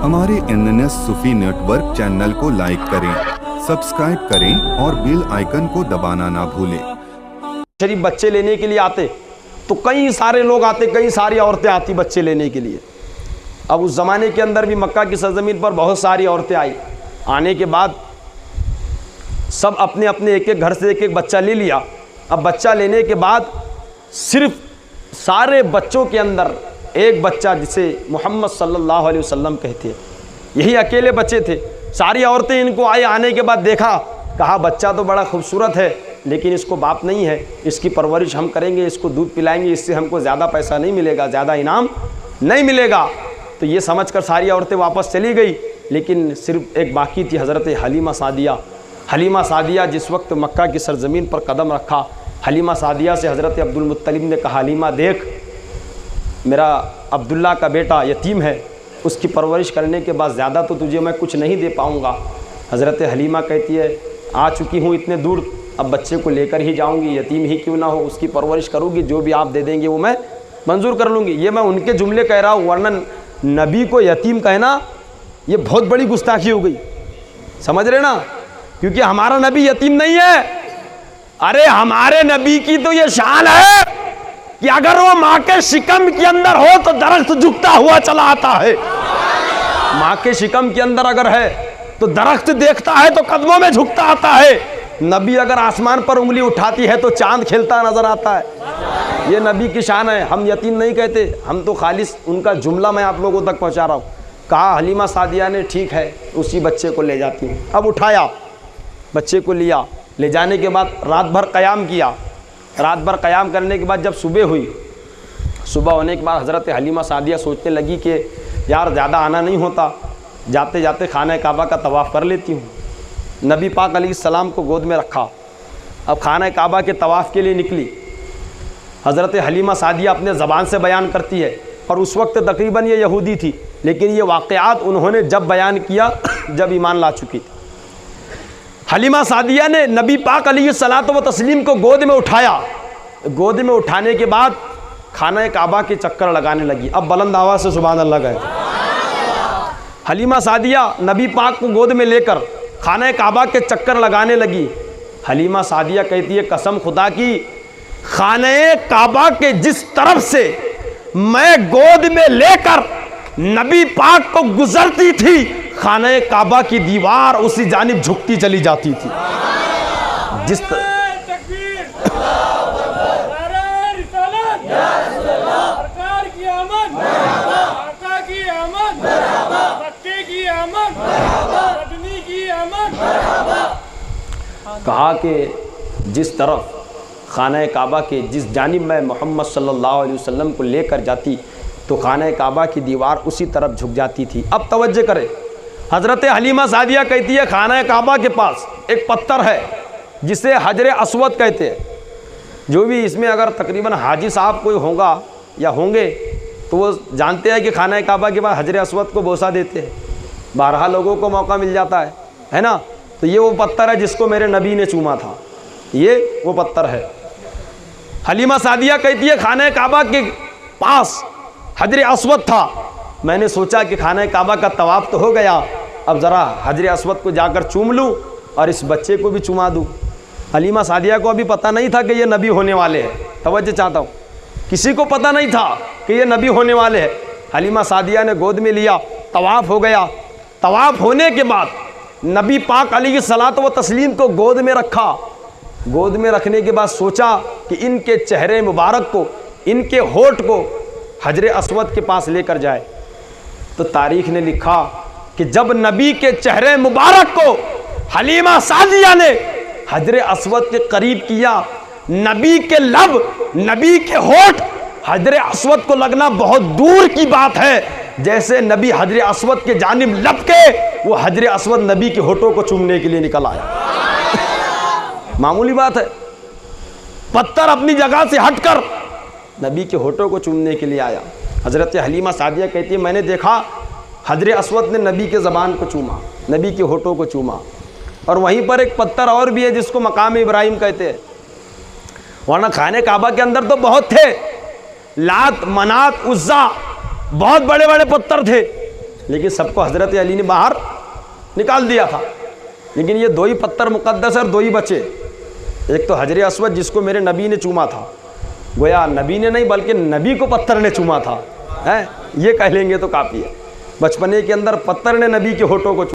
हमारे NNS सूफी network channel को like करें, सब्सक्राइब करें और बेल आइकन को दबाना ना भूलें। शरीफ बच्चे लेने के लिए आते तो कई सारे लोग आते, कई सारी औरतें आती बच्चे लेने के लिए। अब उस ज़माने के अंदर भी मक्का की सरजमीन पर बहुत सारी औरतें आई। आने के बाद सब अपने अपने एक एक घर से एक एक बच्चा ले लिया। अब बच्चा लेने के बाद सिर्फ सारे बच्चों के अंदर एक बच्चा जिसे मोहम्मद सल्लल्लाहु अलैहि वसल्लम कहते हैं, यही अकेले बच्चे थे। सारी औरतें इनको आने के बाद देखा, कहा बच्चा तो बड़ा खूबसूरत है लेकिन इसको बाप नहीं है, इसकी परवरिश हम करेंगे, इसको दूध पिलाएंगे, इससे हमको ज़्यादा पैसा नहीं मिलेगा, ज़्यादा इनाम नहीं मिलेगा। तो ये समझकर सारी औरतें वापस चली गई, लेकिन सिर्फ एक बाकी थी, हज़रत हलीमा सादिया। हलीमा सादिया जिस वक्त मक्का की सरजमीन पर कदम रखा, हलीमा सादिया से हज़रत अब्दुल मुत्तलिब ने कहा, हलीमा देख, मेरा अब्दुल्ला का बेटा यतीम है, उसकी परवरिश करने के बाद ज़्यादा तो तुझे मैं कुछ नहीं दे पाऊँगा। हज़रत हलीमा कहती है, आ चुकी हूँ इतने दूर, अब बच्चे को लेकर ही जाऊँगी, यतीम ही क्यों ना हो, उसकी परवरिश करूँगी, जो भी आप दे देंगे वो मैं मंजूर कर लूँगी। ये मैं उनके जुमले कह रहा हूँ, वरना नबी को यतीम कहना ये बहुत बड़ी गुस्ताखी हो गई, समझ रहे ना, क्योंकि हमारा नबी यतीम नहीं है। अरे हमारे नबी की तो ये शान है कि अगर वो माँ के शिकम के अंदर हो तो दरख्त झुकता हुआ चला आता है। माँ के शिकम के अंदर अगर है तो दरख्त देखता है तो कदमों में झुकता आता है। नबी अगर आसमान पर उंगली उठाती है तो चांद खिलता नजर आता है। ये नबी की शान है। हम यतीम नहीं कहते, हम तो खालिस उनका जुमला मैं आप लोगों तक पहुंचा रहा हूँ। कहा हलीमा सादिया ने, ठीक है उसी बच्चे को ले जाती हूँ। अब उठाया, बच्चे को लिया, ले जाने के बाद रात भर क़याम किया। रात भर क़याम करने के बाद जब सुबह हुई, सुबह होने के बाद हज़रत हलीमा सादिया सोचने लगी कि यार ज़्यादा आना नहीं होता, जाते जाते खाना काबा का तवाफ़ कर लेती हूँ। नबी पाक अलैहिस्सलाम को गोद में रखा। अब खाना काबा के तवाफ़ के लिए निकली। हज़रत हलीमा सादिया अपने ज़बान से बयान करती है, और उस वक्त तकरीबन ये यहूदी थी, लेकिन ये वाक़यात उन्होंने जब बयान किया जब ईमान ला चुकी थी। हलीमा सादिया ने नबी पाक अलैहिस्सलातो व तस्लीम को गोद में उठाया। गोद में उठाने के बाद खाना काबा के चक्कर लगाने लगी। अब बुलंद आवाज़ से सुभान अल्लाह कहे। हलीमा सादिया नबी पाक को गोद में लेकर खाना काबा के चक्कर लगाने लगी। हलीमा सादिया कहती है, कसम खुदा की, खाने काबा के जिस तरफ से मैं गोद में लेकर नबी पाक को गुजरती थी, खाने काबा की दीवार उसी जानिब झुकती चली जाती थी। जिस कहा कि जिस तरफ खाना काबा के जिस जानिब मैं मोहम्मद सल्लल्लाहु अलैहि वसल्लम को लेकर जाती तो खाना काबा की दीवार उसी तरफ झुक जाती थी। अब तवज्जो करें, हज़रत हलीमा सादिया कहती है, खाना काबा के पास एक पत्थर है जिसे हजरे अस्वद कहते हैं। जो भी इसमें अगर तकरीबन हाजी साहब कोई होगा या होंगे तो वो जानते हैं कि खाना काबा के पास हजरे अस्वद को बोसा देते हैं, 12 लोगों को मौका मिल जाता है ना। तो ये वो पत्थर है जिसको मेरे नबी ने चूमा था, ये वो पत्थर है। हलीमा सादिया कहती है, खाना काबा के पास हजरे अस्वद था। मैंने सोचा कि खाना काबा का तवाफ़ तो हो गया, अब ज़रा हजरे अस्वद को जाकर चूम लूँ और इस बच्चे को भी चुमा दूँ। हलीमा सादिया को अभी पता नहीं था कि ये नबी होने वाले हैं। तवज्जो चाहता हूँ, किसी को पता नहीं था कि ये नबी होने वाले हैं। हलीमा सादिया ने गोद में लिया, तवाफ़ हो गया। तवाफ़ होने के बाद नबी पाक अलैहिस्सलातो व तस्लीम को गोद में रखा। गोद में रखने के बाद सोचा कि इनके चेहरे मुबारक को, इनके होठ को हजरे अस्वद के पास लेकर जाए। तो तारीख ने लिखा कि जब नबी के चेहरे मुबारक को हलीमा सादिया ने हजरे अस्वद के करीब किया, नबी के लब, नबी के होठ हजरे अस्वद को लगना बहुत दूर की बात है। जैसे नबी हजरे अस्वद के जानिब लपके, वो हजरे अस्वद नबी के होठों को चूमने के लिए निकल आया। मामूली बात है, पत्थर अपनी जगह से हटकर नबी के होठों को चूमने के लिए आया। हज़रत हलीमा सादिया कहती है, मैंने देखा हजरे अस्वद ने नबी के ज़बान को चूमा, नबी के होठों को चूमा। और वहीं पर एक पत्थर और भी है जिसको मकाम इब्राहिम कहते हैं। वरना खाने काबा के अंदर तो बहुत थे, लात, मनात, उज्जा, बहुत बड़े बड़े पत्थर थे, लेकिन सबको हज़रत अली ने बाहर निकाल दिया था। लेकिन ये 2 ही पत्थर मुक़द्दस और 2 ही बचे। एक तो हजर अस्वद जिसको मेरे नबी ने चूमा था, गोया नबी ने नहीं बल्कि नबी को पत्थर ने चूमा था, हैं, ये कह लेंगे तो काफ़ी है। बचपने के अंदर पत्थर ने नबी के होठों को